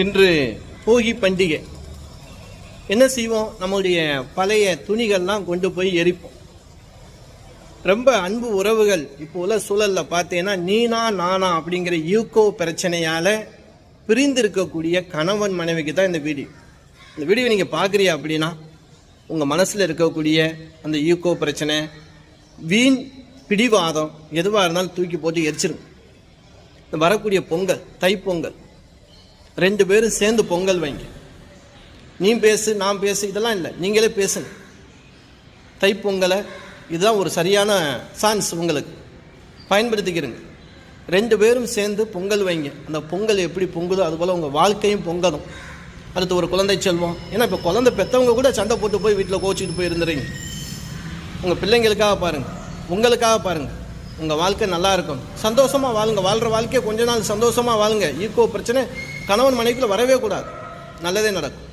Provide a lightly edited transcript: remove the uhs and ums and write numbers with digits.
இன்று போகி பண்டிகை. என்ன செய்வோம்? நம்முடைய பழைய துணிகள்லாம் கொண்டு போய் எரிப்போம். ரொம்ப அன்பு உறவுகள் இப்போ உள்ள சூழல்ல பார்த்தீங்கன்னா நீனா நானா அப்படிங்கிற ஈகோ பிரச்சனையால பிரிந்து இருக்கக்கூடிய கணவன் மனைவிக்கு தான் இந்த வீடியோ நீங்க பார்க்குறீங்க அப்படின்னா உங்க மனசுல இருக்கக்கூடிய அந்த ஈகோ பிரச்சனை, வீண் பிடிவாதம் எதுவாக இருந்தாலும் தூக்கி போட்டு எரிச்சிருங்க. வரக்கூடிய பொங்கல், தைப்பொங்கல், 2 பேரும் சேர்ந்து பொங்கல் வைங்க. நீ பேசு நான் பேசு இதெல்லாம் இல்லை, நீங்களே பேசுங்க. தைப்பொங்கலை இதுதான் ஒரு சரியான சான்ஸ், உங்களுக்கு பயன்படுத்திக்கிறங்க. 2 பேரும் சேர்ந்து பொங்கல் வைங்க. அந்த பொங்கல் எப்படி பொங்குதோ அதுபோல் உங்கள் வாழ்க்கையும் பொங்கணும். அடுத்து ஒரு குழந்தை செல்வம். ஏன்னா இப்போ குழந்தை பெற்றவங்க கூட சண்டை போட்டு போய் வீட்டில் கோச்சிக்கிட்டு போய் இருந்துறீங்க. உங்கள் பிள்ளைங்களுக்காக பாருங்கள், உங்களுக்காக பாருங்கள். உங்கள் வாழ்க்கை நல்லா இருக்கும், சந்தோஷமாக வாழுங்க. வாழ்கிற வாழ்க்கையை கொஞ்ச நாள் சந்தோஷமாக வாழுங்க. ஈகோ பிரச்சனை கணவன் மனைவிக்குள்ள வரவே கூடாது. நல்லதே நடக்கும்.